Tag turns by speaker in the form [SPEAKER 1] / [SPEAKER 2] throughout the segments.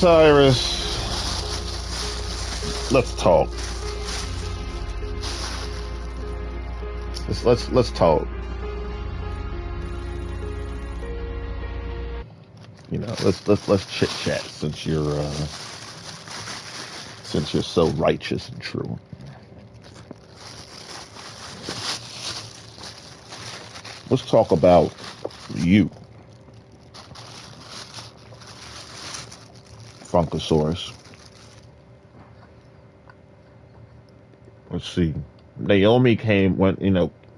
[SPEAKER 1] Cyrus, let's talk. Let's talk. You know, let's chit chat since you're so righteous and true. Let's talk about you, Funkasaurus. Let's see. Naomi came when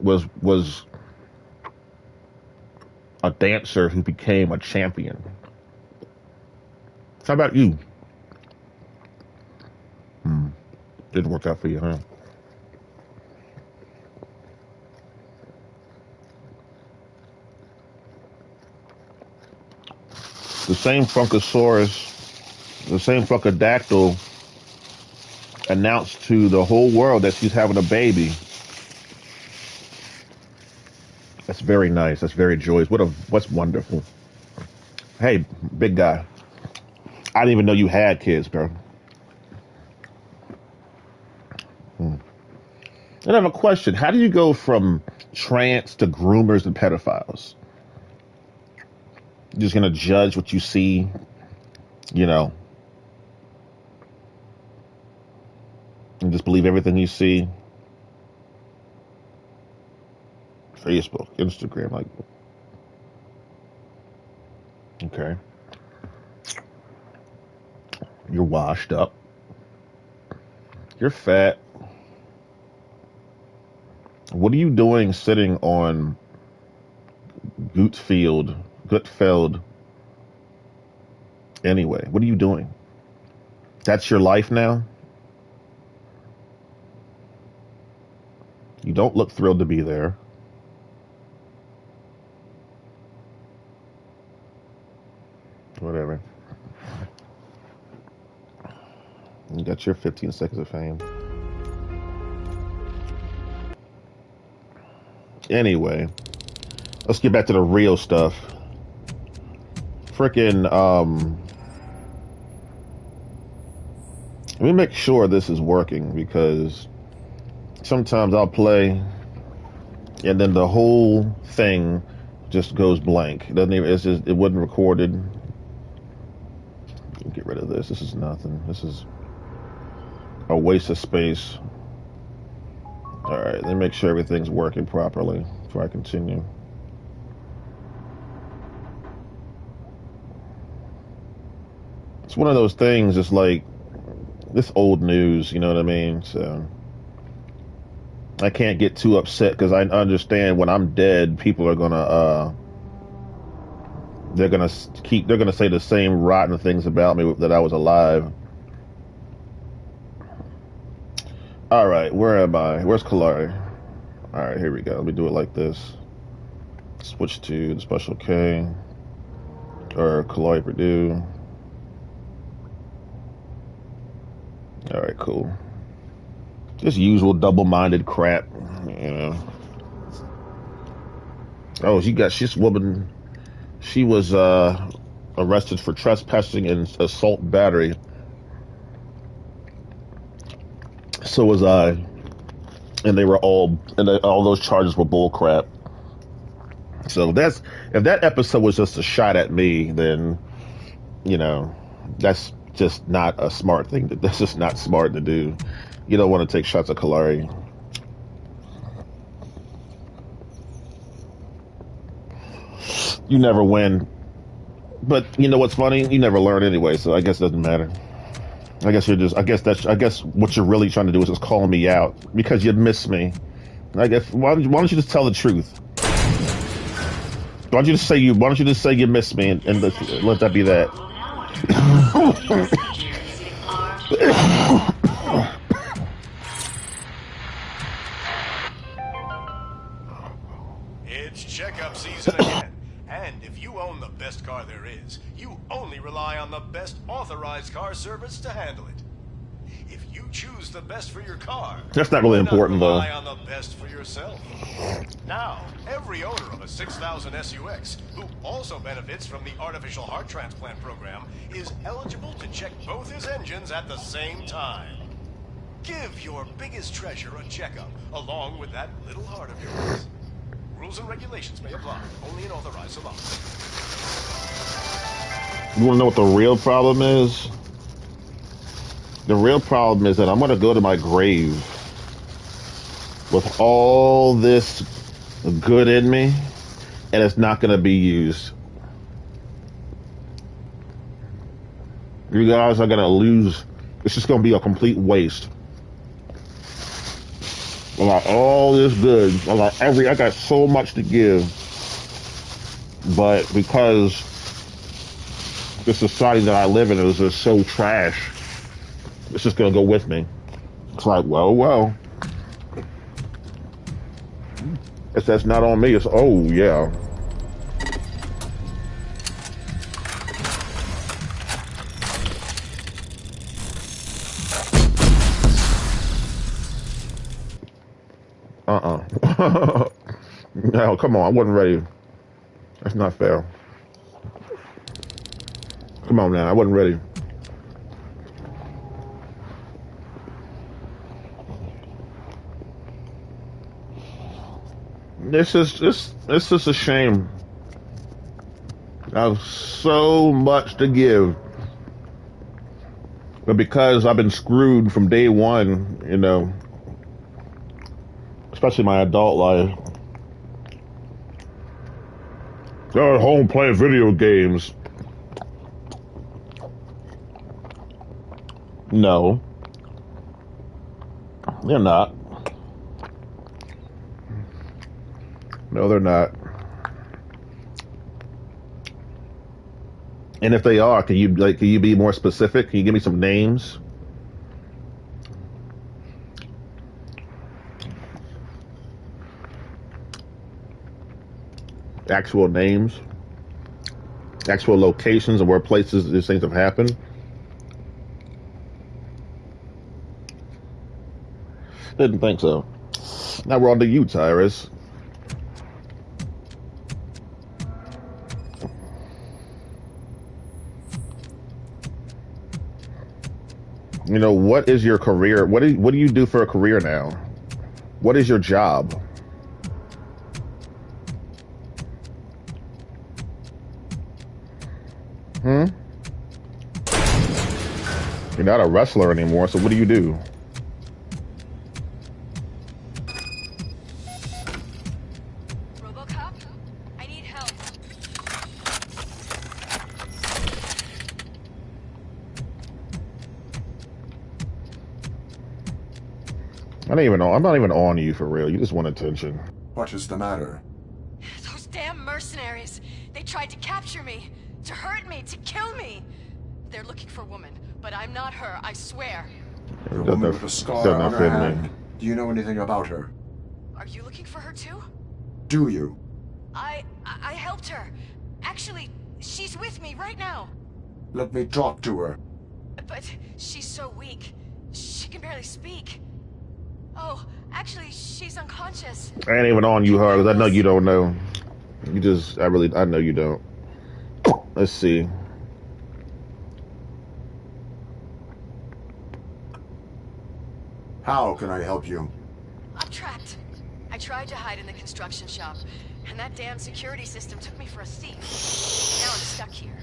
[SPEAKER 1] was a dancer who became a champion. How about you? Didn't work out for you, huh? The same Funkasaurus, the same Funkadactyl announced to the whole world that she's having a baby. That's very nice. That's very joyous. What's wonderful. Hey, big guy. I didn't even know you had kids, bro. And I have a question. How do you go from trans to groomers and pedophiles? You're just gonna judge what you see, you know, and just believe everything you see. Facebook, Instagram, like, okay. You're washed up. You're fat. What are you doing sitting on Gutfeld anyway? What are you doing? That's your life now? You don't look thrilled to be there. Whatever. You got your 15 seconds of fame. Anyway, let's get back to the real stuff. Frickin', let me make sure this is working because sometimes I'll play and then the whole thing just goes blank. It doesn't even, it wasn't recorded. Get rid of this. This is nothing. This is a waste of space. All right, let me make sure everything's working properly before I continue. It's one of those things, it's like, this old news, you know what I mean? So, I can't get too upset because I understand when I'm dead, people are gonna, they're gonna say the same rotten things about me that I was alive. All right, where am I? Where's Kalari? All right, here we go. Let me do it like this. Switch to the Special K or Kalari Purdue. All right, cool. Just usual double-minded crap, you know. Oh, this woman. She was arrested for trespassing and assault battery. So was I, and all those charges were bull crap. So if that episode was just a shot at me, then you know that's just not a smart thing. That's just not smart to do. You don't want to take shots at Kalari. You never win. But you know what's funny? You never learn anyway, so I guess it doesn't matter. I guess what you're really trying to do is just call me out because you miss me. I guess why don't you just tell the truth? Why don't you just say you miss me and let that be that?
[SPEAKER 2] It's checkup season again. And if you own the best car there is, you only rely on the best authorized car service to handle it. If you choose the best for your car,
[SPEAKER 1] That's not really
[SPEAKER 2] why not
[SPEAKER 1] important, though.
[SPEAKER 2] rely on the best for yourself? Now, every owner of a 6000 SUX, who also benefits from the artificial heart transplant program, is eligible to check both his engines at the same time. Give your biggest treasure a checkup, along with that little heart of yours. Rules and regulations may apply, only in authorized salons.
[SPEAKER 1] You want to know what the real problem is? The real problem is that I'm going to go to my grave with all this good in me, and it's not going to be used. You guys are going to lose. It's just going to be a complete waste. I got all this good. I got so much to give. But because the society that I live in is just so trash, it's just going to go with me. It's like, well. If that's not on me, it's, oh, yeah. No, come on, I wasn't ready. That's not fair. Come on now, I wasn't ready. This is just a shame. I have so much to give. But because I've been screwed from day one, you know, especially my adult life. They're at home playing video games. No. They're not. No, they're not. And if they are, can you be more specific? Can you give me some names? Actual names? Actual locations of where places these things have happened? Didn't think so. Now we're on to you, Tyrus. You know, what is your career? What do you do for a career now? What is your job? You're not a wrestler anymore, so what do you do?
[SPEAKER 3] RoboCop, I need help.
[SPEAKER 1] I'm not even on you for real. You just want attention.
[SPEAKER 4] What is the matter?
[SPEAKER 3] Those damn mercenaries. They tried to capture me, to hurt me, to kill me. They're looking for a woman, but I'm not her, I swear.
[SPEAKER 4] A woman with a scar on her hand. Do you know anything about her?
[SPEAKER 3] Are you looking for her too?
[SPEAKER 4] Do you?
[SPEAKER 3] I helped her. Actually, she's with me right now.
[SPEAKER 4] Let me talk to her.
[SPEAKER 3] But she's so weak. She can barely speak. Oh, actually, she's unconscious.
[SPEAKER 1] I ain't even on you, hard, because I know you don't know. I know you don't. Let's see.
[SPEAKER 4] How can I help you?
[SPEAKER 3] I'm trapped. I tried to hide in the construction shop, and that damn security system took me for a thief. Now I'm stuck here.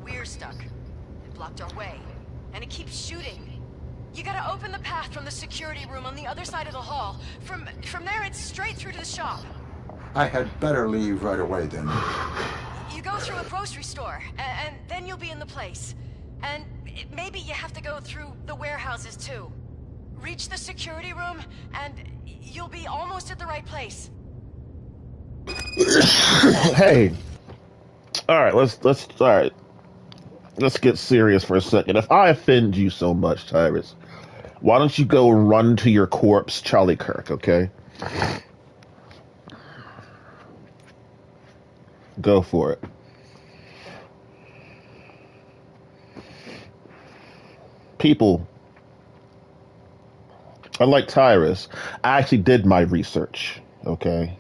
[SPEAKER 3] We're stuck. It blocked our way, and it keeps shooting. You gotta open the path from the security room on the other side of the hall. From there, it's straight through to the shop.
[SPEAKER 4] I had better leave right away then.
[SPEAKER 3] You go through a grocery store, and then you'll be in the place. And maybe you have to go through the warehouses too. Reach the security room, and you'll be almost at the right place.
[SPEAKER 1] Hey. Alright, let's get serious for a second. If I offend you so much, Tyrus, why don't you go run to your corpse, Charlie Kirk, okay? Go for it. People, Unlike Tyrus, I actually did my research. Okay.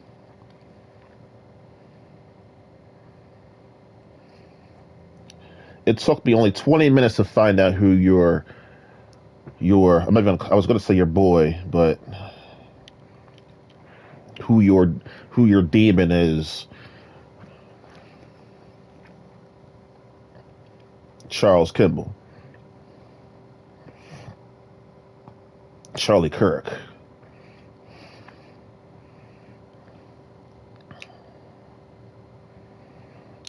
[SPEAKER 1] It took me only 20 minutes to find out who your I'm not even, I was going to say your boy, but who your demon is. Charles Kimball. Charlie Kirk.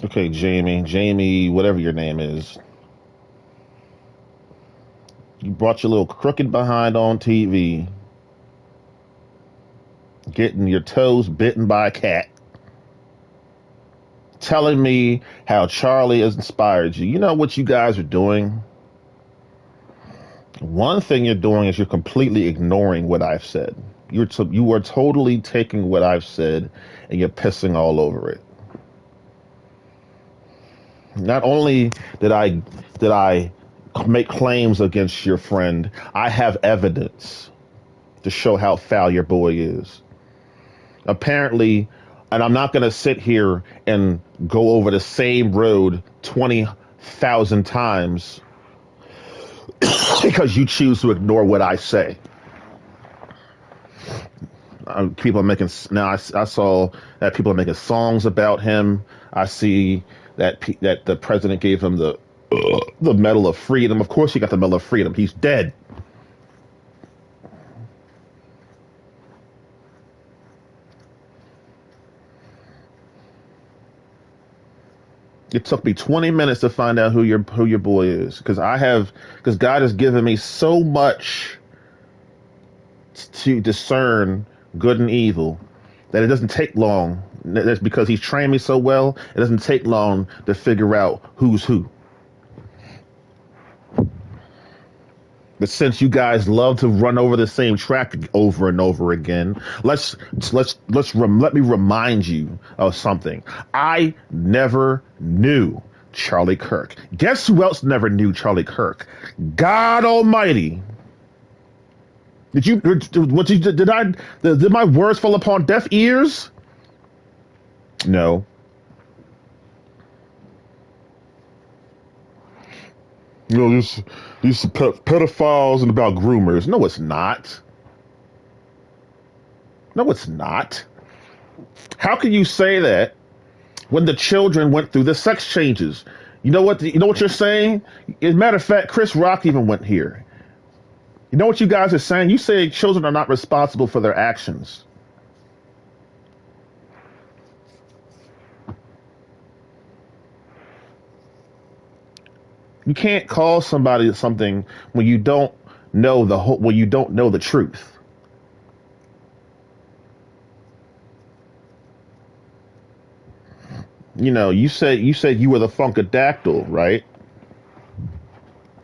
[SPEAKER 1] Okay, Jamie, whatever your name is. You brought your little crooked behind on TV, getting your toes bitten by a cat, telling me how Charlie has inspired you. You know what you guys are doing? One thing you're doing is you're completely ignoring what I've said. You are totally taking what I've said and you're pissing all over it. Not only did I make claims against your friend, I have evidence to show how foul your boy is. Apparently, and I'm not going to sit here and go over the same road 20,000 times because you choose to ignore what I say. People are making, now I saw that people are making songs about him. I see that the president gave him the Medal of Freedom. Of course he got the Medal of Freedom. He's dead. It took me 20 minutes to find out who your boy is, because God has given me so much to discern good and evil that it doesn't take long. That's because he's trained me so well. It doesn't take long to figure out who's who. But since you guys love to run over the same track over and over again, let me remind you of something. I never knew Charlie Kirk. Guess who else never knew Charlie Kirk? God Almighty. Did my words fall upon deaf ears? No. You know, these pedophiles and about groomers. No, it's not. No, it's not. How can you say that when the children went through the sex changes? You know what you're saying? As a matter of fact, Chris Rock even went here. You know what you guys are saying? You say children are not responsible for their actions. You can't call somebody something when you don't know the truth. You know, you said you were the Funkadactyl, right?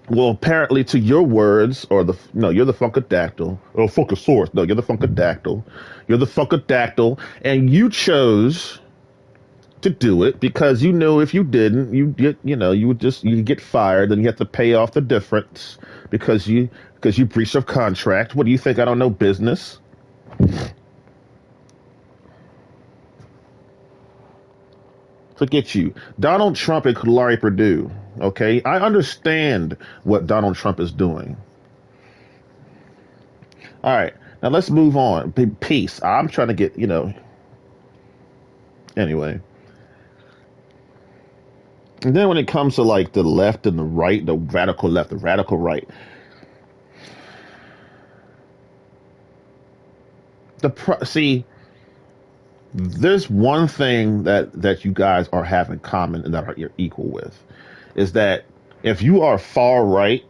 [SPEAKER 1] Well, apparently to your words, you're the Funkadactyl. Or Funkasaurus. No, you're the Funkadactyl. You're the Funkadactyl, and you chose to do it because you knew if you didn't, you'd get fired, and you have to pay off the difference because you breached a contract. What do you think? I don't know business. Forget you. Donald Trump and Larry Perdue. Okay, I understand what Donald Trump is doing. All right, now let's move on. Peace. I'm trying to get, anyway. And then when it comes to like the left and the right, the radical left, the radical right, see, there's one thing that you guys are have in common and that you're equal with, is that if you are far right,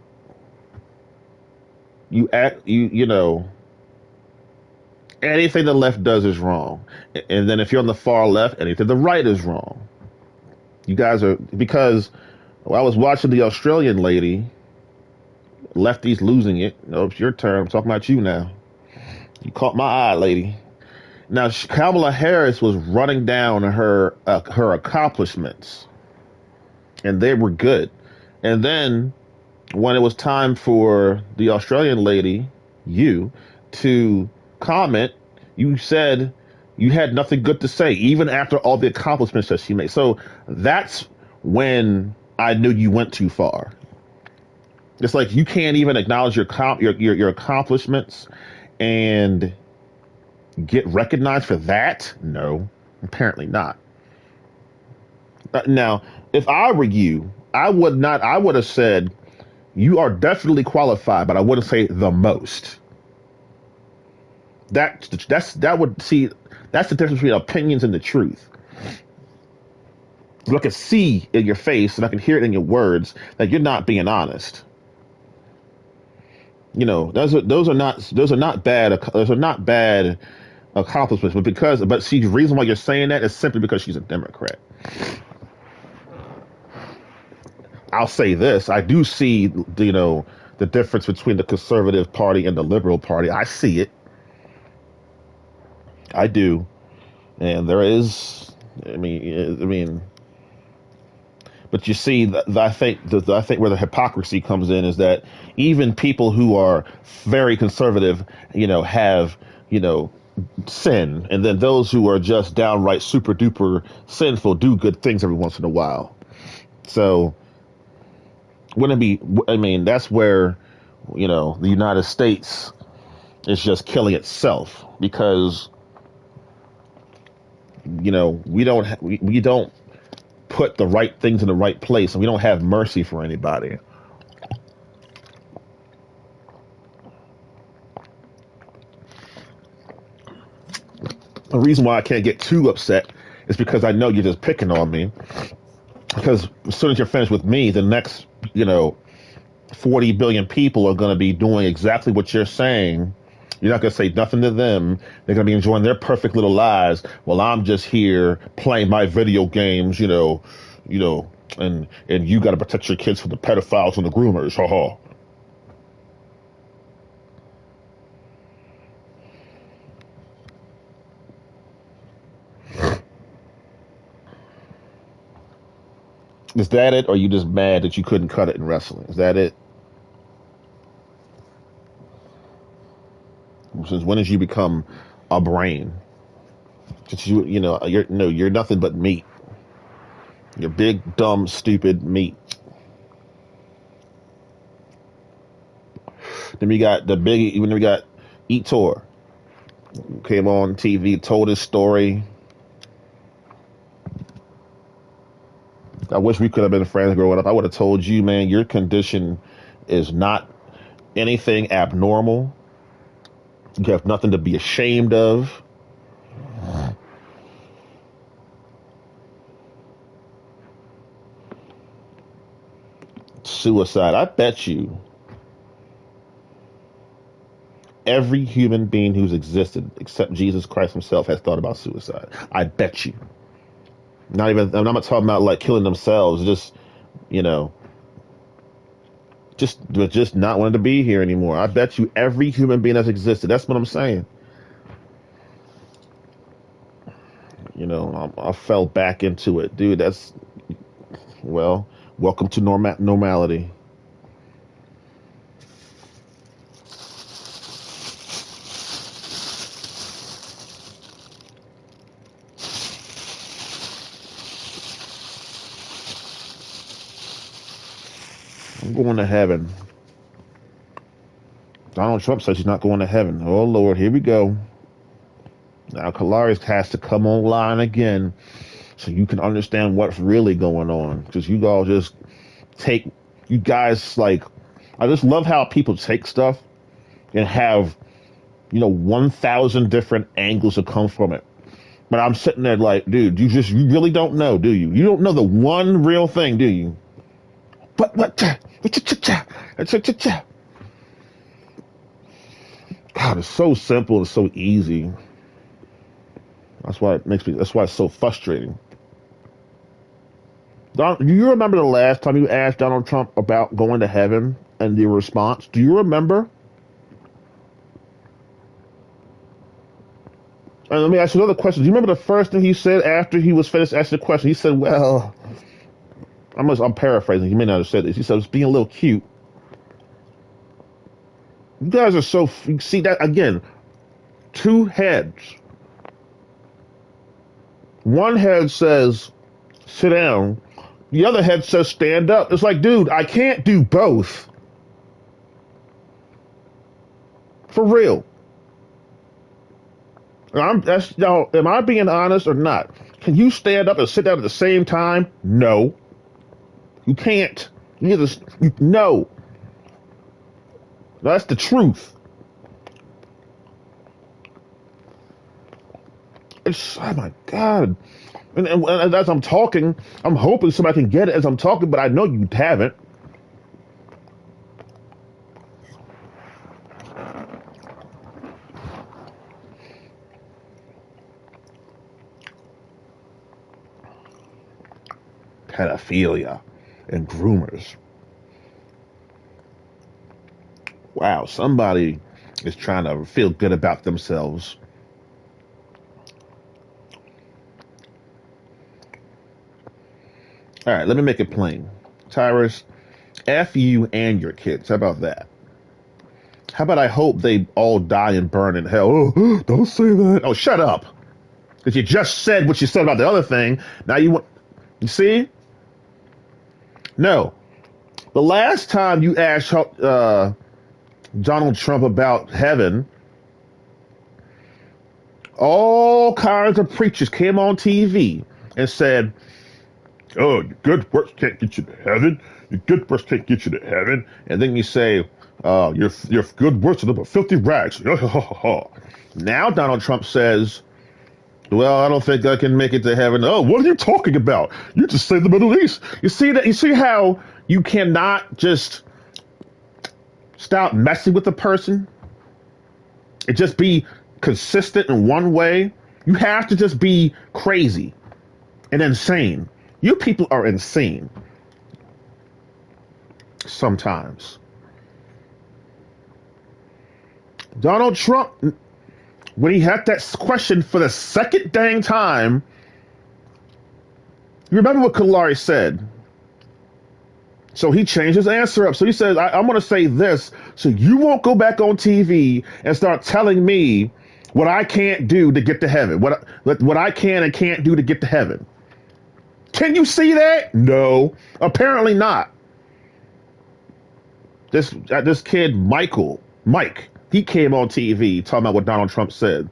[SPEAKER 1] anything the left does is wrong, and then if you're on the far left, anything the right is wrong. You guys are, because I was watching the Australian lady, lefties losing it. No, it's your turn. I'm talking about you now. You caught my eye, lady. Now, Kamala Harris was running down her accomplishments, and they were good. And then when it was time for the Australian lady, to comment, you said you had nothing good to say, even after all the accomplishments that she made. So that's when I knew you went too far. It's like you can't even acknowledge your accomplishments and get recognized for that. No, apparently not. Now, if I were you, I would not. I would have said you are definitely qualified, but I wouldn't say the most. That's that would see. That's the difference between opinions and the truth. I can see in your face and I can hear it in your words that you're not being honest. You know, those are not bad accomplishments, but see, the reason why you're saying that is simply because she's a Democrat. I'll say this: I do see, you know, the difference between the Conservative Party and the Liberal Party. I see it. I do, and there is. I mean. But you see, I think where the hypocrisy comes in is that even people who are very conservative, you know, have, you know, sin, and then those who are just downright super duper sinful do good things every once in a while. So, wouldn't it be? I mean, that's where, you know, the United States is just killing itself because, you know, we don't put the right things in the right place, and we don't have mercy for anybody. The reason why I can't get too upset is because I know you're just picking on me. Because as soon as you're finished with me, the next, you know, 40 billion people are going to be doing exactly what you're saying. You're not going to say nothing to them. They're going to be enjoying their perfect little lives while I'm just here playing my video games, you know, and you got to protect your kids from the pedophiles and the groomers. Ha ha. Is that it, or are you just mad that you couldn't cut it in wrestling? Is that it? Since when did you become a brain? Just you know, you're nothing but meat. You're big, dumb, stupid meat. Then we got Etor. Came on TV, told his story. I wish we could have been friends growing up. I would have told you, man, your condition is not anything abnormal. You have nothing to be ashamed of. Suicide. I bet you every human being who's existed except Jesus Christ himself has thought about suicide. I bet you. I'm not talking about like killing themselves, just, you know, just not wanting to be here anymore. I bet you every human being that's existed. That's what I'm saying. You know, I fell back into it, dude. Welcome to normality. I'm going to heaven. Donald Trump says he's not going to heaven. Oh, Lord, here we go. Now, Kalaris has to come online again so you can understand what's really going on. Because you all just you guys, like, I just love how people take stuff and have, you know, 1,000 different angles to come from it. But I'm sitting there like, dude, you really don't know, do you? You don't know the one real thing, do you? What? God, it's so simple and so easy. That's why it's so frustrating. Do you remember the last time you asked Donald Trump about going to heaven and the response? Do you remember? And let me ask you another question. Do you remember the first thing he said after he was finished asking the question? He said, well, I'm paraphrasing. He may not have said this. He said, it's being a little cute. You guys are so. You see that again? Two heads. One head says, "Sit down." The other head says, "Stand up." It's like, dude, I can't do both. For real. Now, am I being honest or not? Can you stand up and sit down at the same time? No. You can't. No. That's the truth. Oh my God. And as I'm talking, I'm hoping somebody can get it as I'm talking, but I know you haven't. Pedophilia and groomers. Wow, somebody is trying to feel good about themselves. All right, let me make it plain. Tyrus, F you and your kids. How about that? How about I hope they all die and burn in hell? Oh, don't say that. Oh, shut up. Because you just said what you said about the other thing. Now you want... You see? No. The last time you asked Donald Trump about heaven, all kinds of preachers came on TV and said, "Oh, your good works can't get you to heaven. Your good works can't get you to heaven." And then you say, your good works are but filthy rags. Now Donald Trump says, "Well, I don't think I can make it to heaven." Oh, what are you talking about? You just say the Middle East. You see that? You see how you cannot just stop messing with the person and just be consistent in one way? You have to just be crazy and insane. You people are insane sometimes. Donald Trump, when he had that question for the second dang time, you remember what Kalari said? So he changed his answer up. So he says, I'm going to say this so you won't go back on TV and start telling me what I can't do to get to heaven, what I can and can't do to get to heaven. Can you see that? No, apparently not. This kid, Mike, he came on TV talking about what Donald Trump said.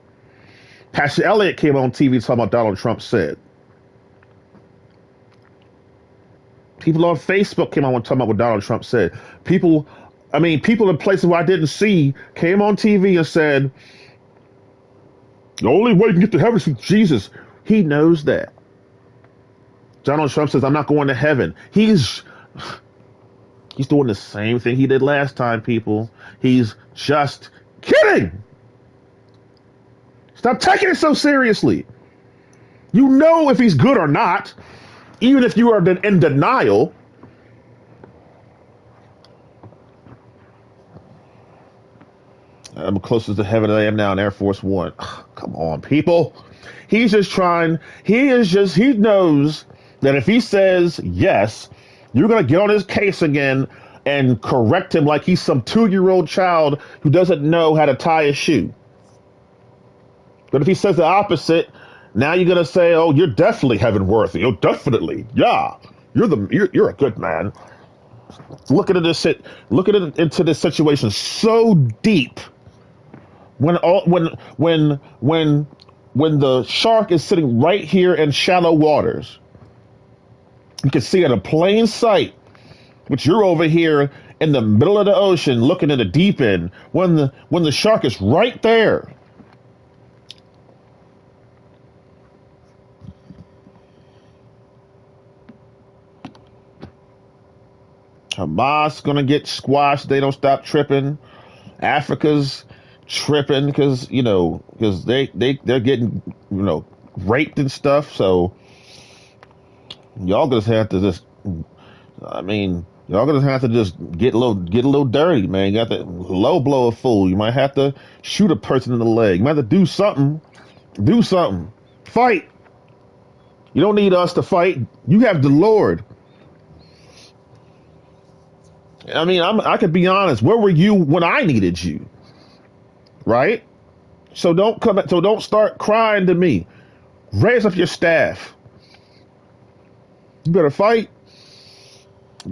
[SPEAKER 1] Pastor Elliott came on TV talking about what Donald Trump said. People on Facebook came on talking about what Donald Trump said. People in places where I didn't see came on TV and said, the only way you can get to heaven is through Jesus. He knows that. Donald Trump says, I'm not going to heaven. He's doing the same thing he did last time, people. He's just kidding. Stop taking it so seriously. You know if he's good or not, even if you are in denial. I'm closest to heaven than I am now in Air Force One. Come on, people. He knows that if he says yes, you're going to get on his case again and correct him like he's some 2-year-old child who doesn't know how to tie a shoe. But if he says the opposite, now you're going to say, oh, you're definitely heaven worthy. Oh, definitely. Yeah. You're a good man. Look into this situation so deep. When the shark is sitting right here in shallow waters, you can see it in plain sight, but you're over here in the middle of the ocean looking at the deep end when the shark is right there. Hamas gonna get squashed. They don't stop tripping. Africa's tripping because they're getting raped and stuff. So y'all gonna have to just, y'all gonna have to just get a little dirty, man. You got to low blow a fool. You might have to shoot a person in the leg. You might have to do something. Fight. You don't need us to fight. You have the Lord. I mean, I could be honest. Where were you when I needed you? Right? So don't come. So don't start crying to me. Raise up your staff. You better fight.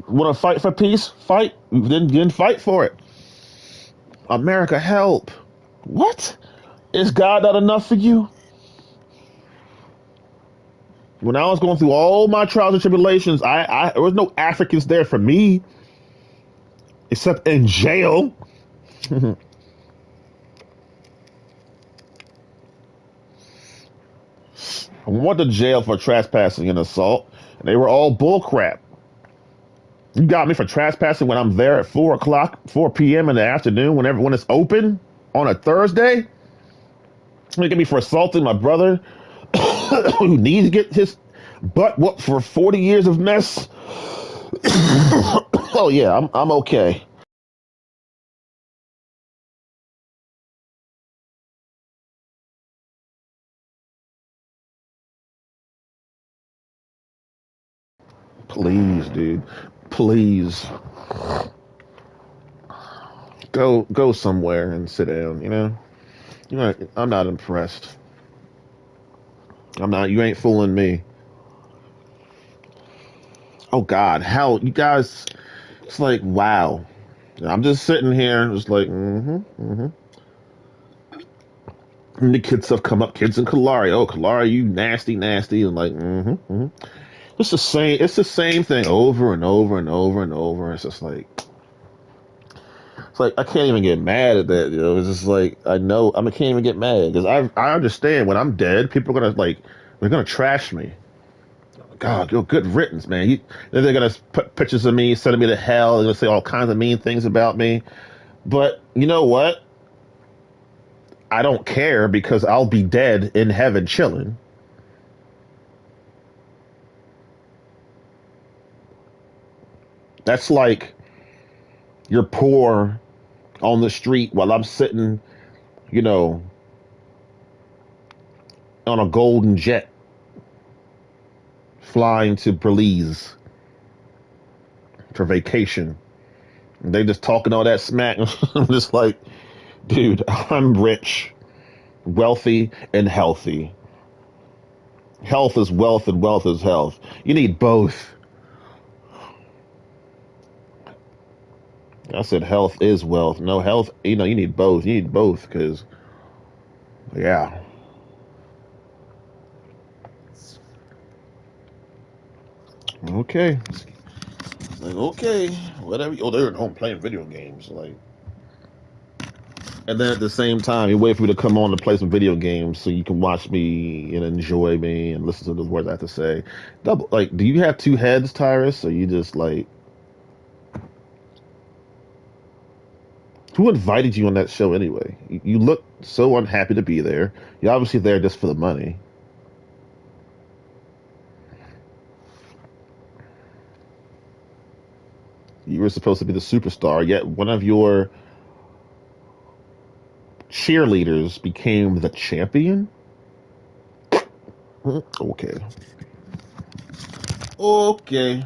[SPEAKER 1] Want to fight for peace? Fight. Then fight for it. America, help. What? Is God not enough for you? When I was going through all my trials and tribulations, there was no Africans there for me, except in jail. I went to jail for trespassing and assault, and they were all bullcrap. You got me for trespassing when I'm there at 4 p.m. in the afternoon, when it's open on a Thursday. You get me for assaulting my brother who needs to get his butt whooped for 40 years of mess. Oh yeah, I'm okay. Please, dude. Please. Go somewhere and sit down, you know? I'm not impressed. I'm not you ain't fooling me. Oh God, hell, you guys it's like wow. I'm just sitting here just like, mm-hmm. And the kids have come up, kids in Kalari. Oh, Kalari, you nasty, nasty, and like, mm-hmm. It's the same thing over and over and over and over. It's like I can't even get mad at that. It's just like I can't even get mad because I understand when I'm dead, people are gonna they're gonna trash me. God, yo, good riddance, man. Then they're gonna put pictures of me, sending me to hell. They're gonna say all kinds of mean things about me. But you know what? I don't care because I'll be dead in heaven, chilling. That's like you're poor on the street while I'm sitting, you know, on a golden jet flying to Belize for vacation. They just talking all that smack. I'm just like, dude, I'm rich, wealthy, and healthy. Health is wealth, and wealth is health. You need both. I said health is wealth. No, health, you need both. You need both because, yeah. Okay. Like, okay, whatever. Oh, they're at home playing video games. Like, and then at the same time, you wait for me to come on to play some video games so you can watch me and enjoy me and listen to the words I have to say. Double, like, do you have two heads, Tyrus? Or you just like, who invited you on that show anyway? You look so unhappy to be there. You're obviously there just for the money. You were supposed to be the superstar, yet one of your cheerleaders became the champion? Okay. Okay.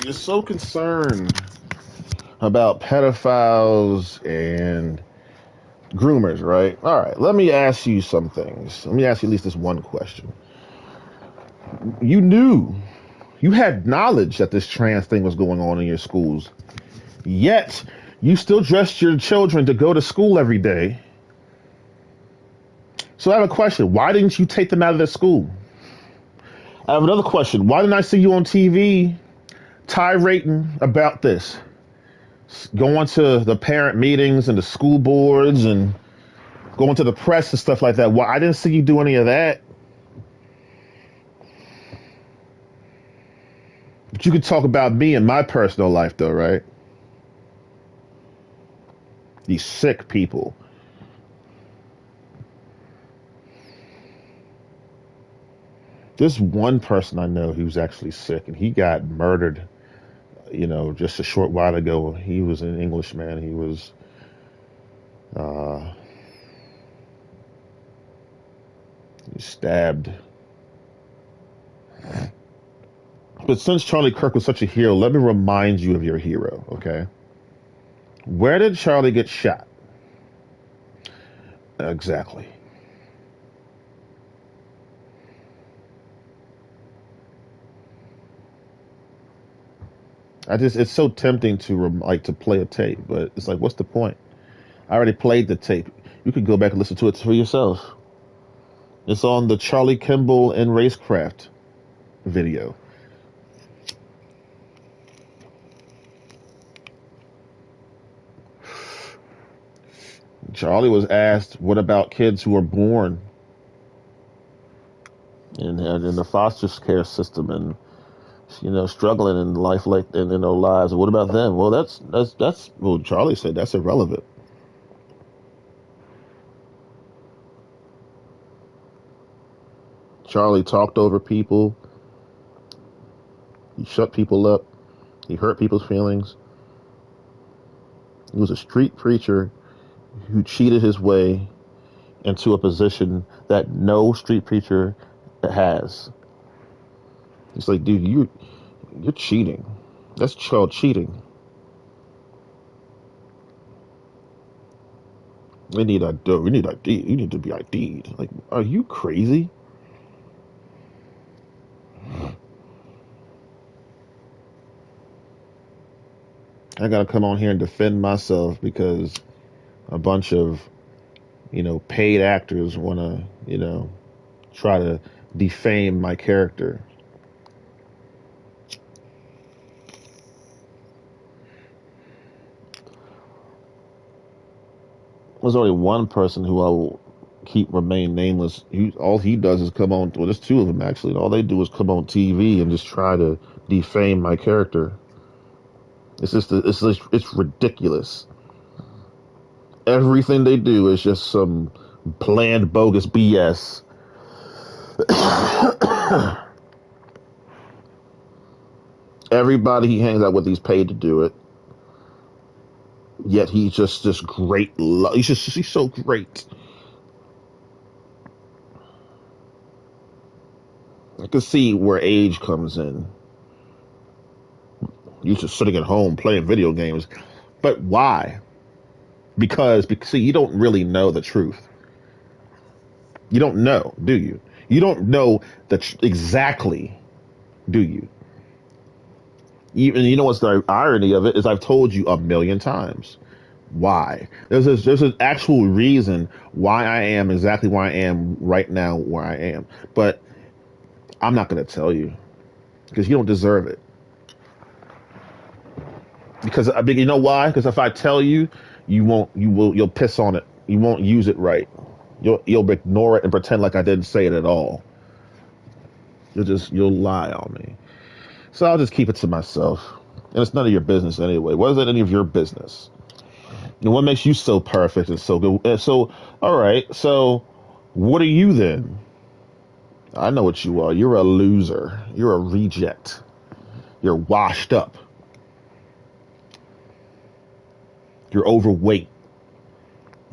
[SPEAKER 1] you're so concerned about pedophiles and groomers, right? All right, let me ask you some things. Let me ask you at least this one question. You had knowledge that this trans thing was going on in your schools, yet you still dressed your children to go to school every day. So I have a question. Why didn't you take them out of their school? I have another question. Why didn't I see you on TV tirading about this? Going to the parent meetings and the school boards and going to the press and stuff like that. Why I didn't see you do any of that. But you could talk about me and my personal life, though, right? These sick people. There's one person I know who's actually sick, and he got murdered, just a short while ago. He was an Englishman. He was, stabbed. But since Charlie Kirk was such a hero, let me remind you of your hero, okay? Where did Charlie get shot? Exactly. It's so tempting to play a tape, but it's like, what's the point? I already played the tape. You could go back and listen to it for yourself. It's on the Charlie Kimball and Racecraft video. Charlie was asked, what about kids who are born in the foster care system and struggling in life in their lives? What about them? Well, that's well, Charlie said that's irrelevant. Charlie talked over people. He shut people up. He hurt people's feelings. He was a street preacher who cheated his way into a position that no street preacher has. It's like, dude, you're cheating. That's child cheating. We need ID. You need to be ID'd. Like, are you crazy? I gotta come on here and defend myself because a bunch of, paid actors want to, try to defame my character. There's only one person who I will remain nameless. All he does is come on. Well, there's two of them actually. All they do is come on TV and just try to defame my character. It's ridiculous. Everything they do is just some planned, bogus BS. Everybody he hangs out with, he's paid to do it. Yet he's just this great. He's so great. I can see where age comes in. You're just sitting at home playing video games, but why? Because see, you don't really know the truth. You don't know, do you? You don't know exactly, do you? Even what's the irony of it is I've told you a million times. Why? There's an actual reason why I am exactly where I am right now where I am. But I'm not going to tell you because you don't deserve it. Because you know why? Because if I tell you, you'll piss on it. You won't use it right. You'll ignore it and pretend like I didn't say it at all. You'll lie on me. So I'll just keep it to myself. And it's none of your business anyway. What is it any of your business? And what makes you so perfect and so good? So, all right. So what are you then? I know what you are. You're a loser. You're a reject. You're washed up. You're overweight.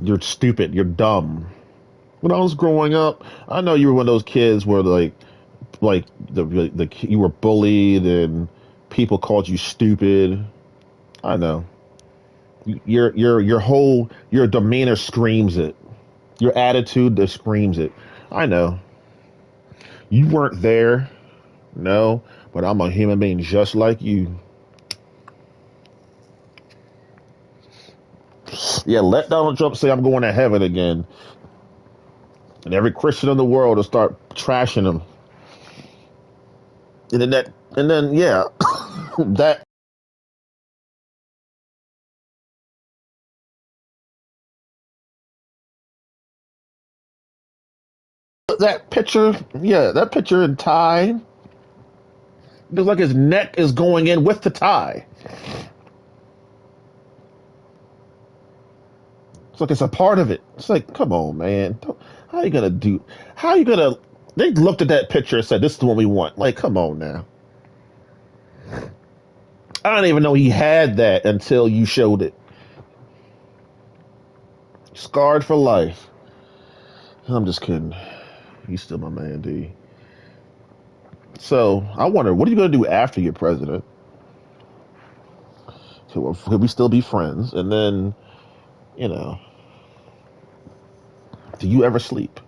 [SPEAKER 1] You're stupid. You're dumb. When I was growing up, I know you were one of those kids where you were bullied and People called you stupid. I know. Your demeanor screams it. Your attitude that screams it. I know. You weren't there. No, but I'm a human being just like you. Yeah, let Donald Trump say I'm going to heaven again. And every Christian in the world will start trashing him. And then yeah, that that picture, yeah, that picture in tie. Looks like his neck is going in with the tie. It's like it's a part of it. It's like, come on, man. How you gonna do? How you gonna? They looked at that picture and said, "This is the one we want." Like, come on now. I didn't even know he had that until you showed it. Scarred for life. I'm just kidding. He's still my man, D. So I wonder, what are you gonna do after you're president? Could we still be friends? And then, you know, do you ever sleep?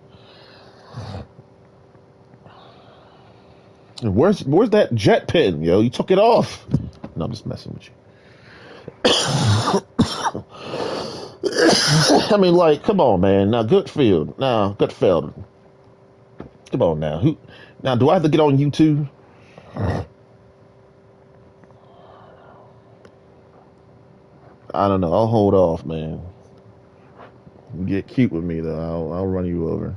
[SPEAKER 1] And where's that jet pin, yo? You took it off. No, I'm just messing with you. I mean, like, come on, man. Now, Goodfield. Come on now. Now, do I have to get on YouTube? I don't know. I'll hold off, man. Get cute with me, though. I'll run you over.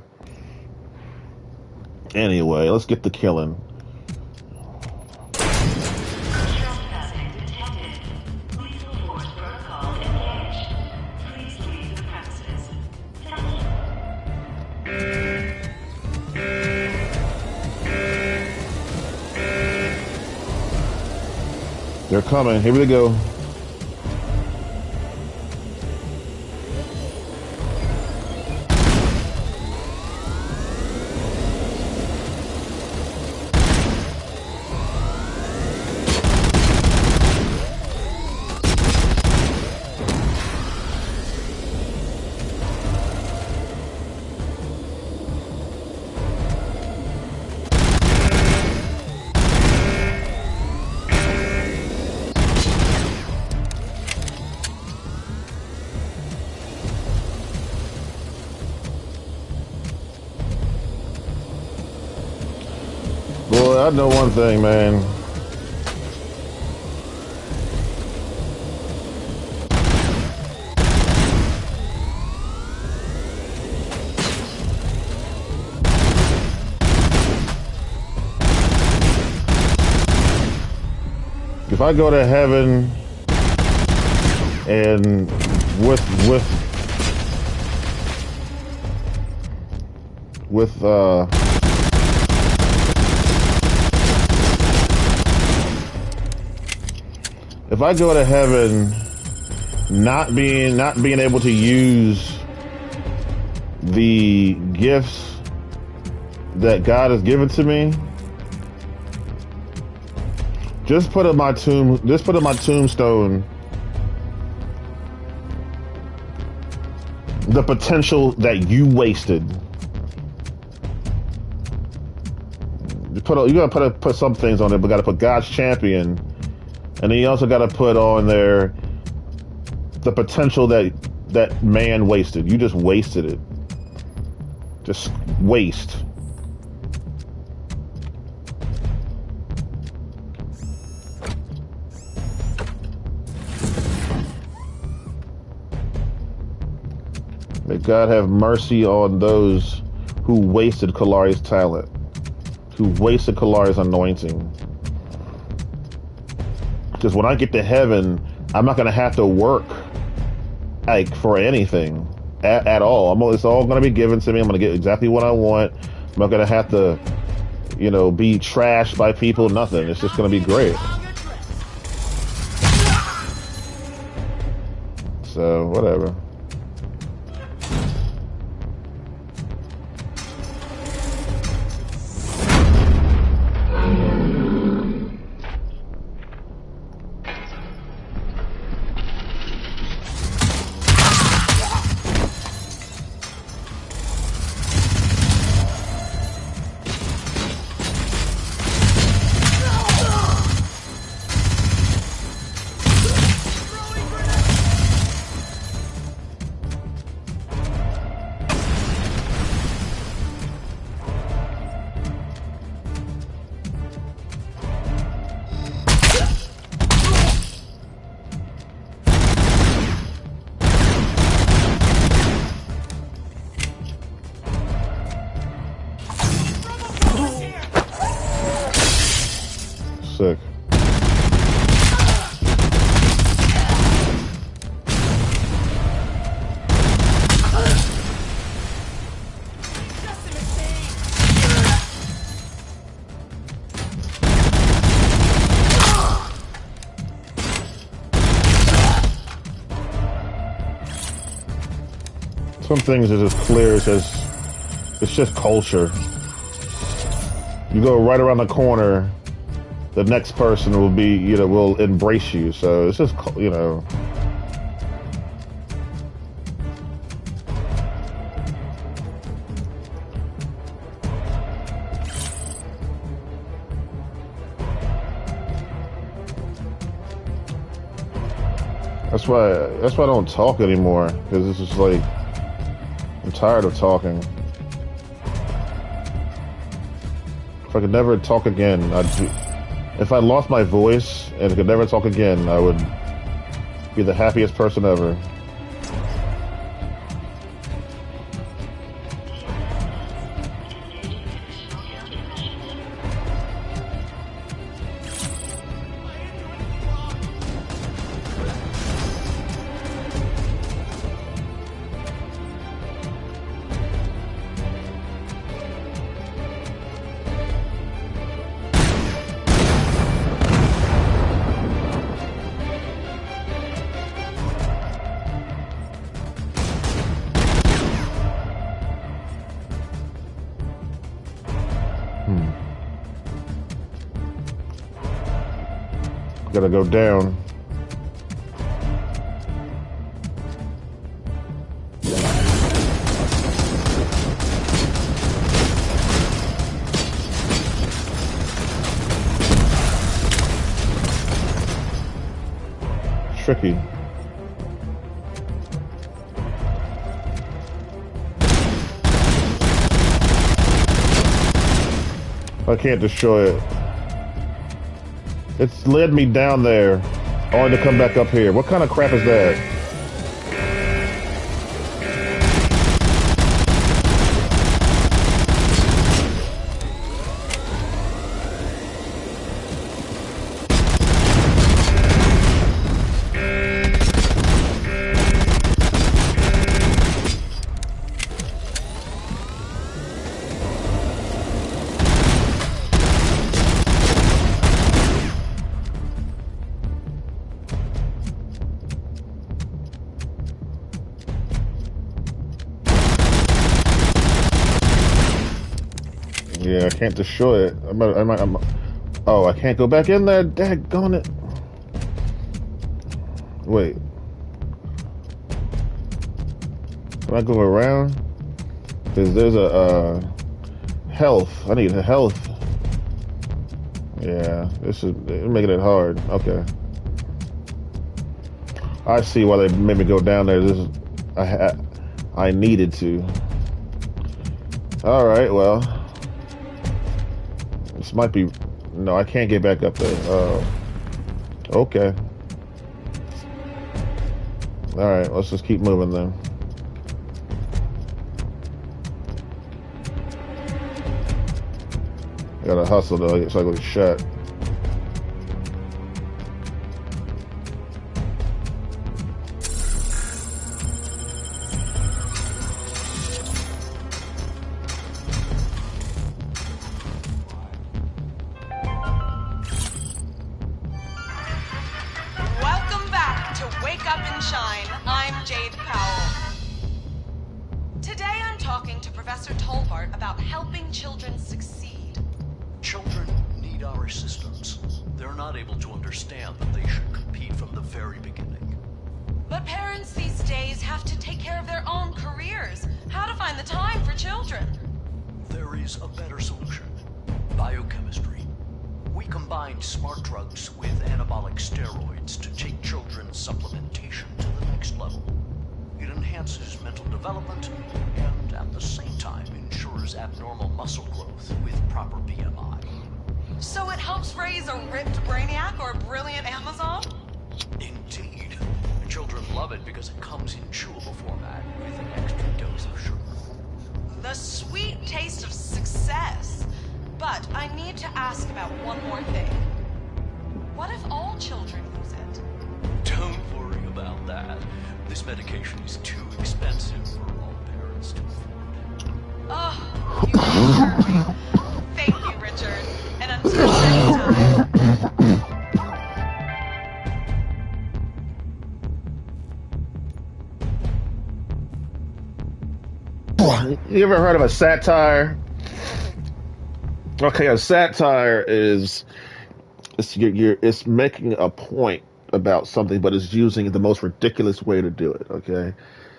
[SPEAKER 1] Anyway, let's get to killing. They're coming. Here we go. Boy, I know one thing, man. If I go to heaven and with if I go to heaven not being able to use the gifts that God has given to me, just put in my tombstone the potential that you wasted. You gotta put some things on there, but gotta put God's champion. And then you also got to put on there the potential that man wasted. You just wasted it. Just waste. May God have mercy on those who wasted Kalari's talent, who wasted Kalari's anointing. Because when I get to heaven, I'm not going to have to work like for anything at all. It's all going to be given to me. I'm going to get exactly what I want. I'm not going to have to, be trashed by people. Nothing. It's just going to be great. So, whatever. Some things are just clear. It's just culture. You go right around the corner, the next person will be, you know, will embrace you. So it's just, you know. That's why I don't talk anymore, because it's just like, I'm tired of talking. If I could never talk again, if I lost my voice and could never talk again, I would be the happiest person ever. Gotta go down. Tricky. I can't destroy it. It's led me down there, only to come back up here. What kind of crap is that? Yeah, I can't destroy it. Oh, I can't go back in there. Daggone it. Wait. Can I go around? Because there's a health. I need a health. Yeah, this is making it hard. Okay. I see why they made me go down there. This is I needed to. All right, well. This might be... No, I can't get back up there. Okay. Alright, let's just keep moving then. I gotta hustle though, so I go shut. You ever heard of a satire? Okay, a satire is it's making a point about something, but it's using the most ridiculous way to do it. Okay,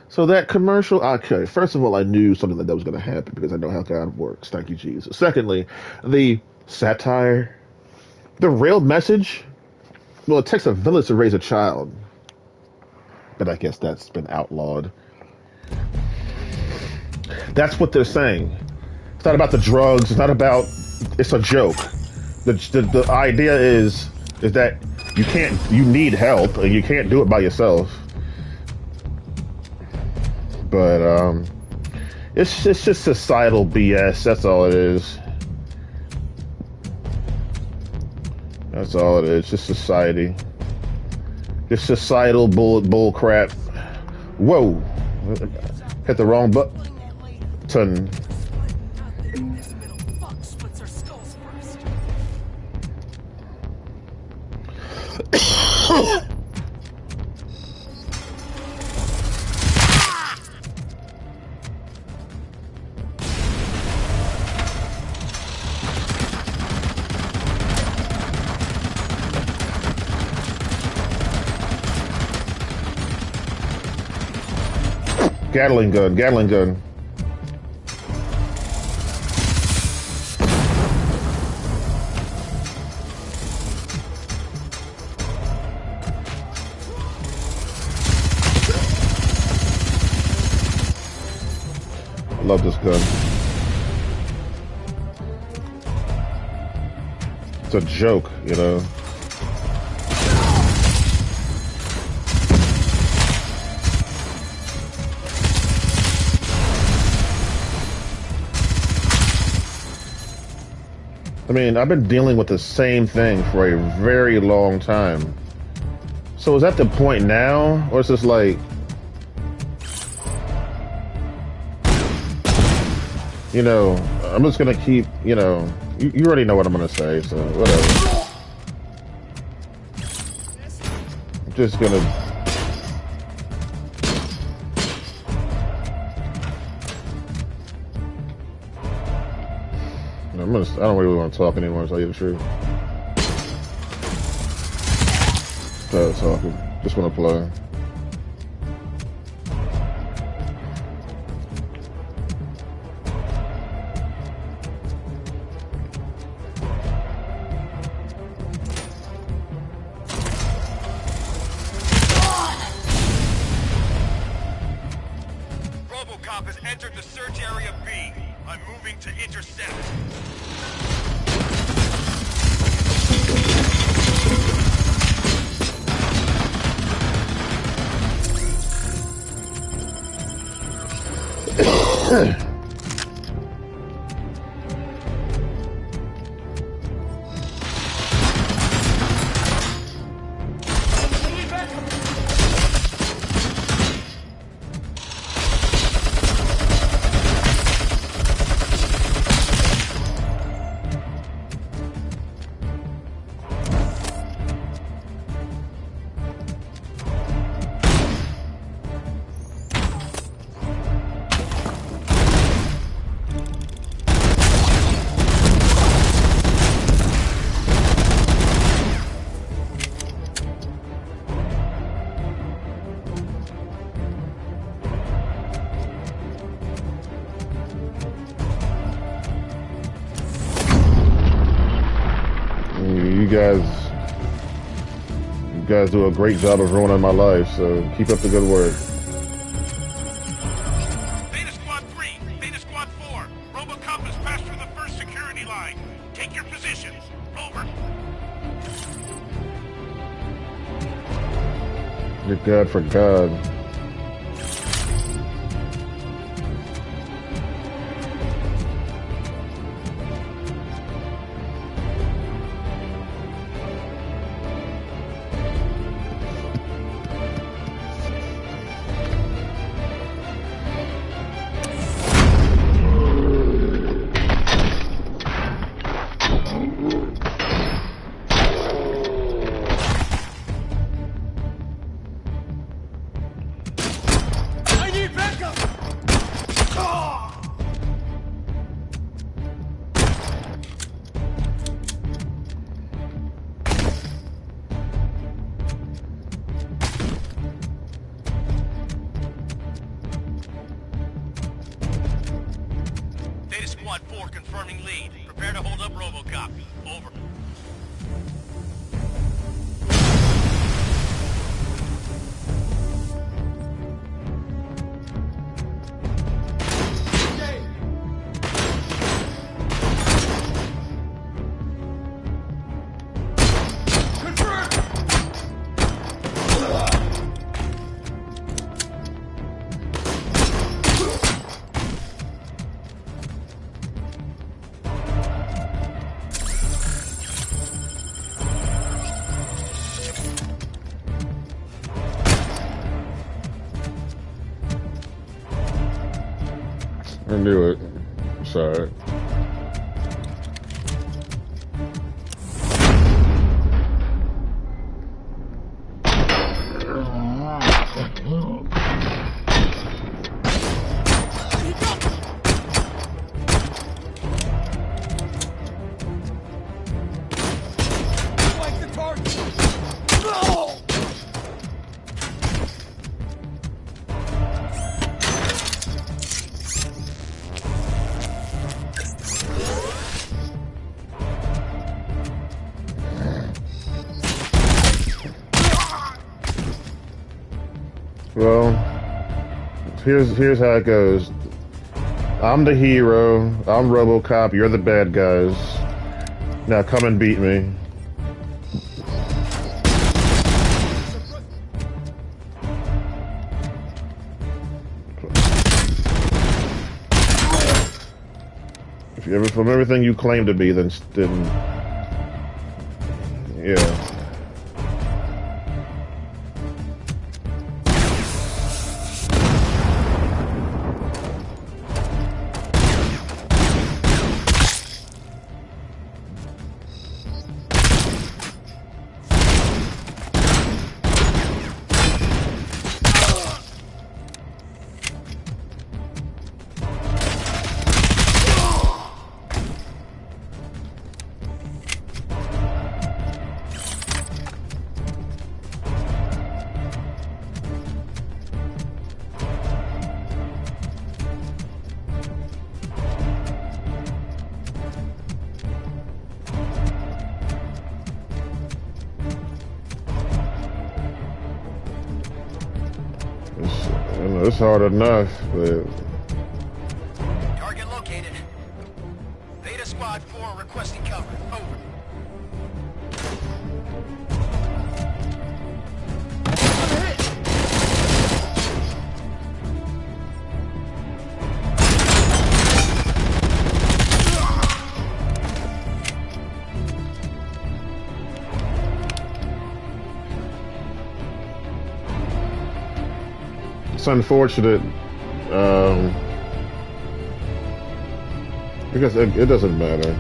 [SPEAKER 1] so that commercial. Okay, first of all, I knew something like that was going to happen because I know how God works. Thank you, Jesus. Secondly, the satire, the real message. Well, it takes a village to raise a child, but I guess that's been outlawed. That's what they're saying. It's not about the drugs. It's not about. It's a joke. The idea is that you need help and you can't do it by yourself. But it's just societal BS. That's all it is. That's all it is. Just society. Just societal bull crap. Whoa! Hit the wrong button. Gatling gun. I love this gun. It's a joke, you know. I mean, I've been dealing with the same thing for a very long time. So is that the point now? Or is this like... You know, I'm just gonna keep, you know... You already know what I'm gonna say, so whatever. I'm just gonna... I don't really want to talk anymore, to tell you the truth. Tired of talking. Just want to play.
[SPEAKER 5] RoboCop has entered the search area B. I'm moving to intercept. You guys do a great job of ruining my life, so keep up the good work. Beta Squad 3, Beta Squad 4, RoboCop has passed through the first security line. Take your positions. Over.
[SPEAKER 1] Good God for God.
[SPEAKER 5] Squad 4 confirming lead. Prepare to hold up RoboCop. Over.
[SPEAKER 1] I knew it. Sorry. Well, here's how it goes. I'm the hero. I'm RoboCop. You're the bad guys. Now come and beat me. If you ever from everything you claim to be, then yeah. It's hard enough, but...
[SPEAKER 5] Target located. Beta Squad 4 requesting cover. Over.
[SPEAKER 1] It's unfortunate, because it doesn't matter.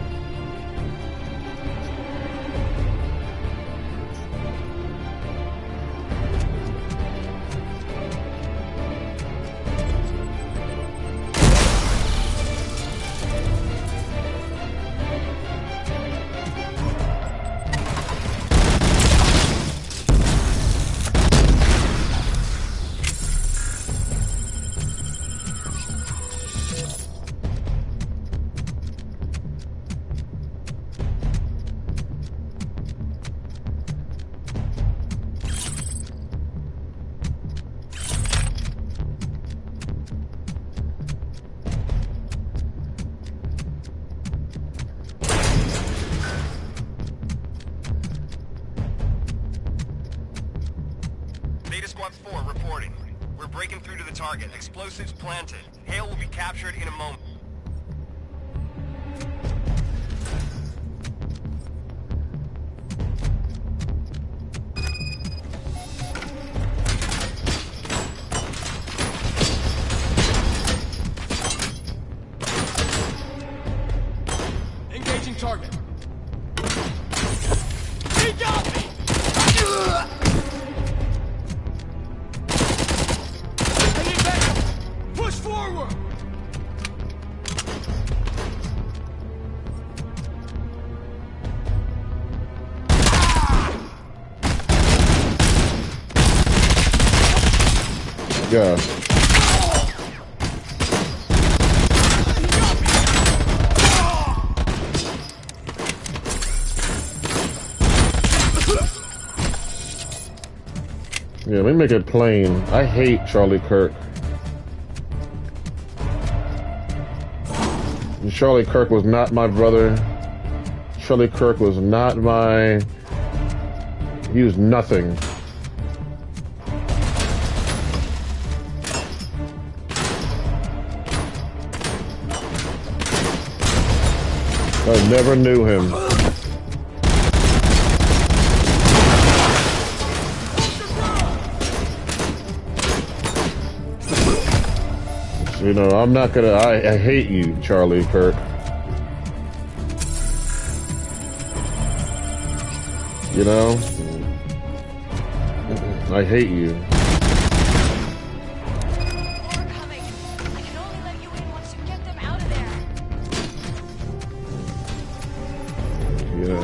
[SPEAKER 5] Beta Squad 4 reporting. We're breaking through to the target. Explosives planted. Hale will be captured in a moment.
[SPEAKER 6] Engaging target. He got me! I need backup! Push forward!
[SPEAKER 1] Yeah. Yeah, let me make it plain. I hate Charlie Kirk. And Charlie Kirk was not my brother. Charlie Kirk was not my... He was nothing. I never knew him. You know, I'm not gonna... I hate you, Charlie Kirk. You know? I hate you.
[SPEAKER 3] More coming. I can only let you in once you get them out of there.
[SPEAKER 1] Yeah,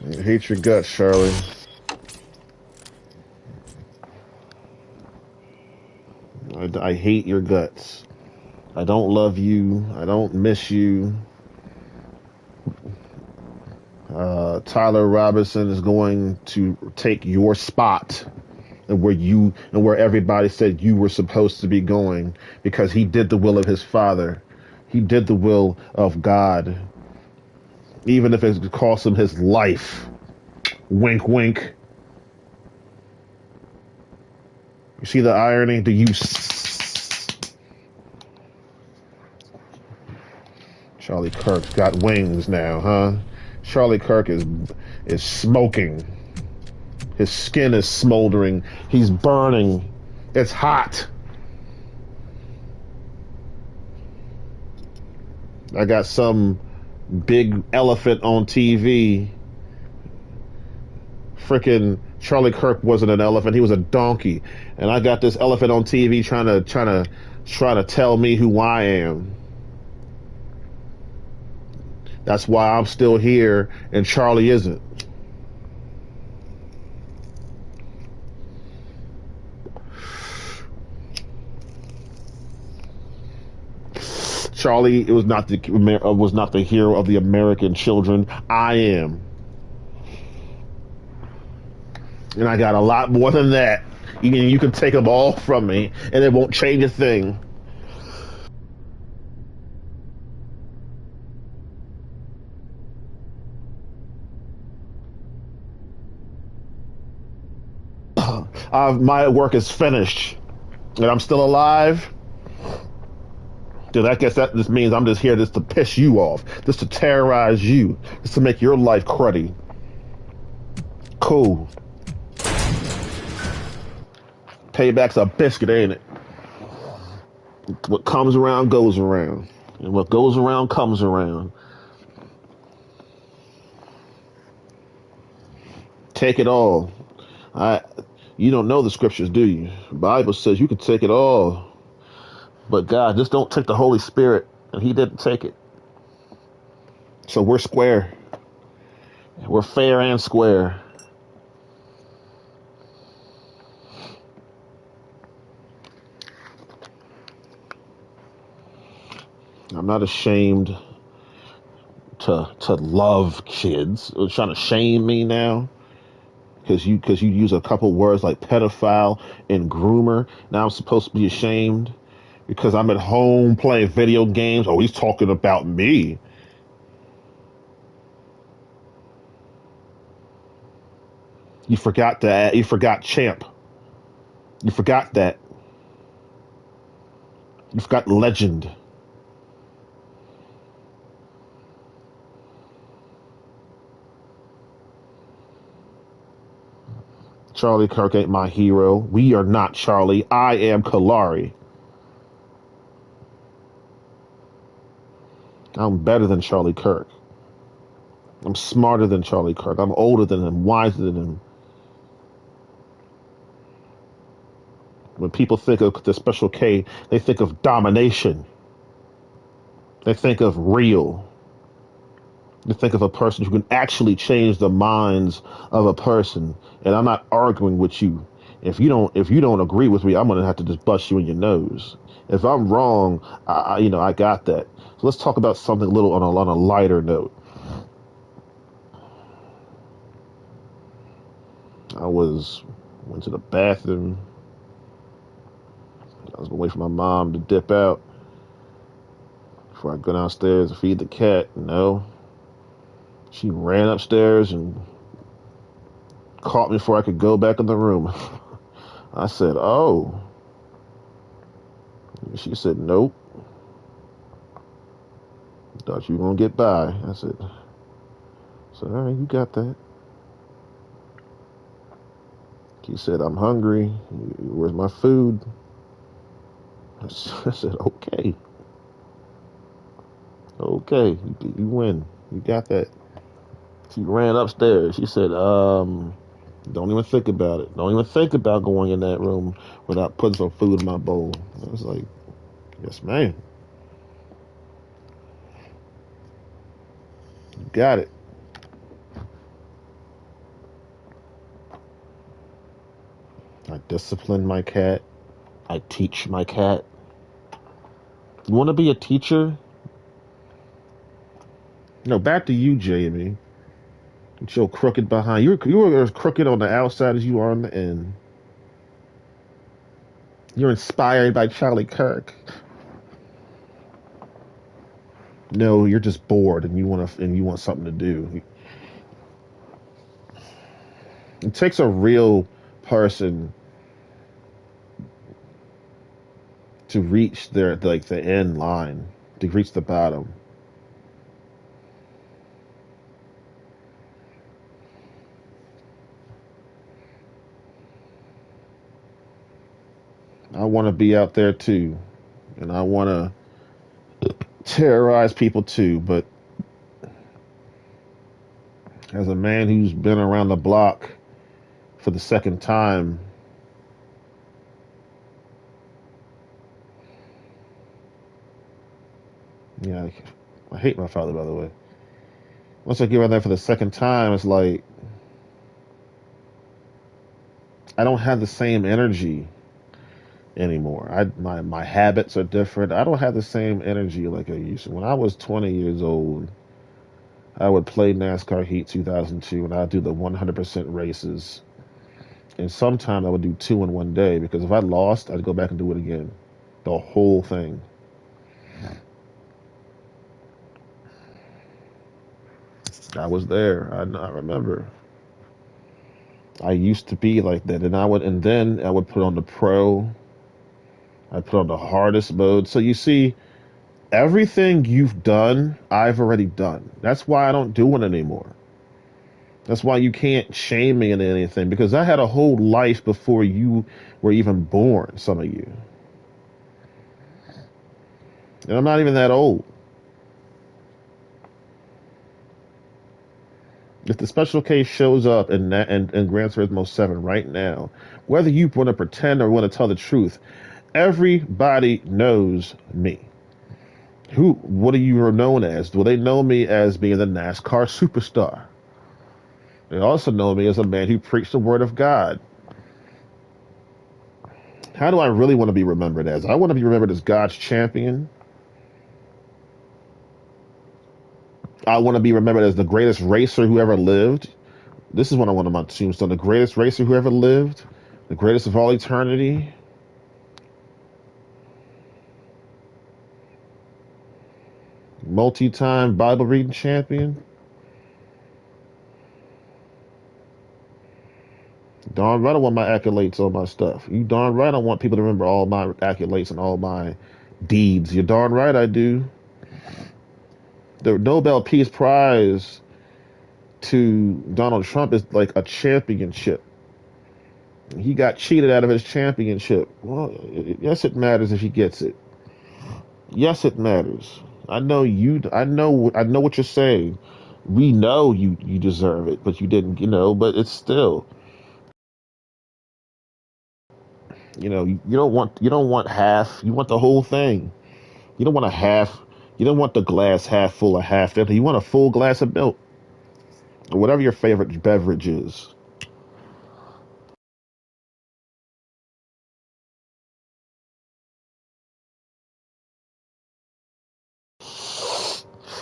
[SPEAKER 1] I hate your guts, Charlie. I hate your guts. I don't love you. I don't miss you. Tyler Robinson is going to take your spot and where everybody said you were supposed to be going, because he did the will of his father. He did the will of God. Even if it cost him his life. Wink, wink. You see the irony? Do you... Charlie Kirk's got wings now, huh? Charlie Kirk is smoking. His skin is smoldering. He's burning. It's hot. I got some big elephant on TV. Frickin' Charlie Kirk wasn't an elephant. He was a donkey. And I got this elephant on TV trying to tell me who I am. That's why I'm still here and Charlie isn't. Charlie was not the hero of the American children. I am. And I got a lot more than that. You can take them all from me and it won't change a thing. My work is finished, and I'm still alive. Dude, I guess that just means I'm just here just to piss you off, just to terrorize you, just to make your life cruddy. Cool. Payback's a biscuit, ain't it? What comes around goes around, and what goes around comes around. Take it all. You don't know the scriptures, do you? The Bible says you can take it all. But God, just don't take the Holy Spirit. And he didn't take it. So we're square. We're fair and square. I'm not ashamed to love kids. You're trying to shame me now? Because you use a couple words like pedophile and groomer. Now I'm supposed to be ashamed because I'm at home playing video games. Oh, he's talking about me. You forgot that. You forgot Champ. You forgot that. You forgot Legend. Charlie Kirk ain't my hero. We are not Charlie. I am Kalari. I'm better than Charlie Kirk. I'm smarter than Charlie Kirk. I'm older than him, wiser than him. When people think of the Special K, they think of domination. They think of real. They think of a person who can actually change the minds of a person. And I'm not arguing with you. If you don't agree with me, I'm gonna have to just bust you in your nose. If I'm wrong, I got that. So let's talk about something a little on a lighter note. Went to the bathroom. I was gonna wait for my mom to dip out before I go downstairs to feed the cat. No, she ran upstairs and caught me before I could go back in the room. I said, "Oh." She said, "Nope. Thought you were gonna get by." I said, "So all right, you got that." She said, "I'm hungry. Where's my food?" I said, "Okay, okay, you win. You got that." She ran upstairs. She said, don't even think about it. Don't even think about going in that room without putting some food in my bowl." I was like, "Yes, ma'am. You got it." I discipline my cat. I teach my cat. You want to be a teacher? No, back to you, Jamie. With your crooked behind. You were as crooked on the outside as you are on the end. You're inspired by Charlie Kirk. No, you're just bored and you want something to do. It takes a real person to reach the end line, to reach the bottom. I want to be out there too, and I want to terrorize people too, but as a man who's been around the block for the second time, yeah, I hate my father, by the way. Once I get around there for the second time, it's like I don't have the same energy anymore. My habits are different. I don't have the same energy like I used to. When I was 20 years old, I would play NASCAR Heat 2002, and I'd do the 100% races. And sometimes I would do two in one day because if I lost, I'd go back and do it again, the whole thing. I was there. I remember. I used to be like that, and then I would put on the pro. I put on the hardest mode. So you see, everything you've done, I've already done. That's why I don't do it anymore. That's why you can't shame me into anything because I had a whole life before you were even born, some of you. And I'm not even that old. If the special case shows up in Gran Turismo 7 right now, whether you want to pretend or want to tell the truth, everybody knows me. What are you known as? Well, they know me as being the NASCAR superstar. They also know me as a man who preached the word of God. How do I really want to be remembered as? I want to be remembered as God's champion. I want to be remembered as the greatest racer who ever lived. This is one of my tombstones. The greatest racer who ever lived. The greatest of all eternity. Multi-time Bible reading champion. Darn right I want my accolades on my stuff. You darn right I want people to remember all my accolades and all my deeds. You're darn right I do. The Nobel Peace Prize to Donald Trump is like a championship. He got cheated out of his championship. Well, yes, it matters if he gets it. Yes, it matters. I know you. I know what you're saying. We know you deserve it, but you didn't. But it's still. You don't want half. You want the whole thing. You don't want a half. You don't want the glass half full or half empty. You want a full glass of milk or whatever your favorite beverage is.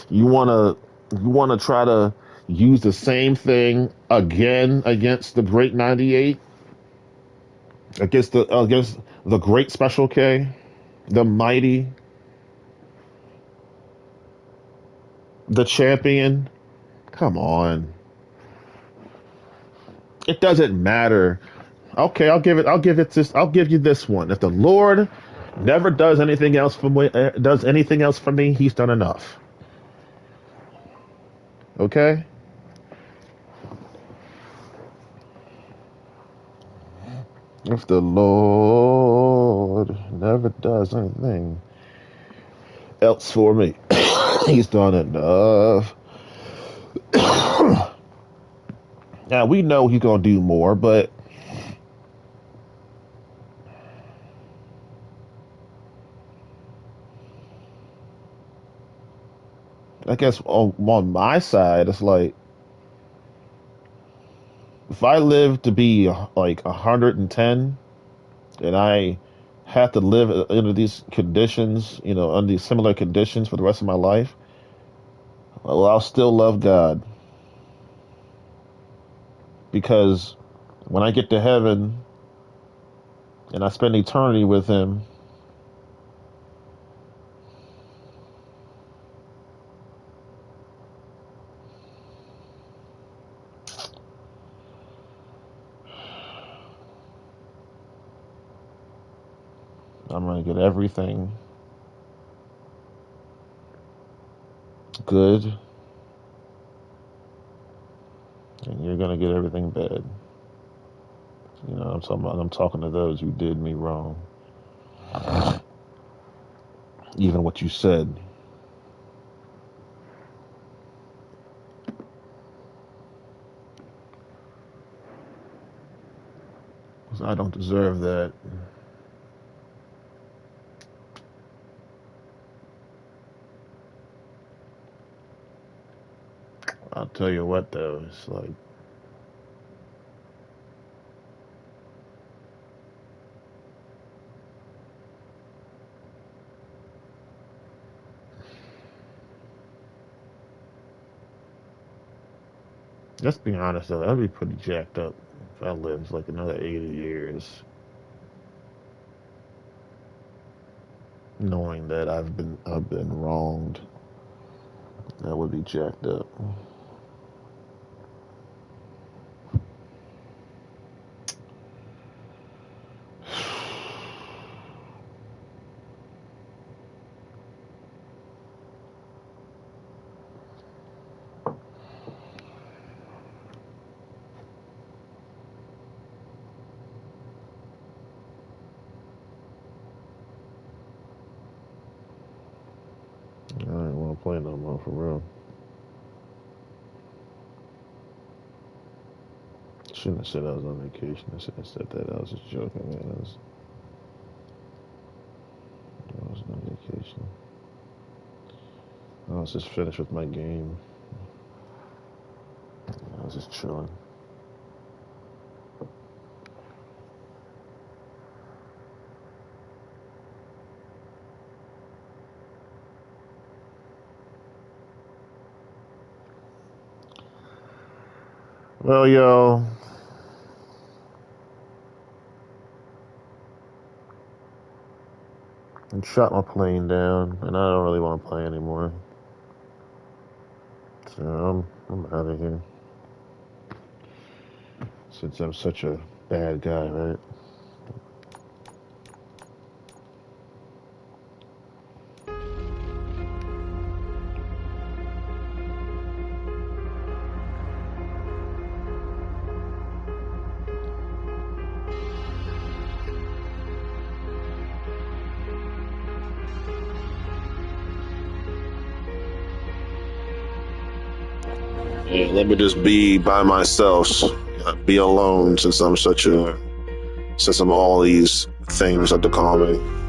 [SPEAKER 1] You wanna try to use the same thing again against the Great 98, against the Great Special K, the Mighty, the Champion. Come on. It doesn't matter. Okay, I'll give you this one. If the Lord never does anything else for me, he's done enough. Okay? If the Lord never does anything else for me, he's done enough. Now, we know he's going to do more, but I guess on my side, it's like, if I live to be like 110 and I have to live under these conditions, under these similar conditions for the rest of my life, well, I'll still love God. Because when I get to heaven and I spend eternity with him, I'm going to get everything good, and you're going to get everything bad. I'm talking to those who did me wrong. Even what you said. I don't deserve that. I'll tell you what, though, it's like, let's be honest, though, I'd be pretty jacked up if I lived like another 80 years, knowing that I've been wronged. That would be jacked up. I don't want to play no more, for real. Shouldn't have said I was on vacation. I shouldn't have said that. I was just joking, man. I was on vacation. I was just finished with my game. I was just chilling. Well, yo, I shot my plane down, and I don't really want to play anymore. So I'm out of here. Since I'm such a bad guy, right? Yeah, let me just be by myself, be alone, since I'm all these things that they call me.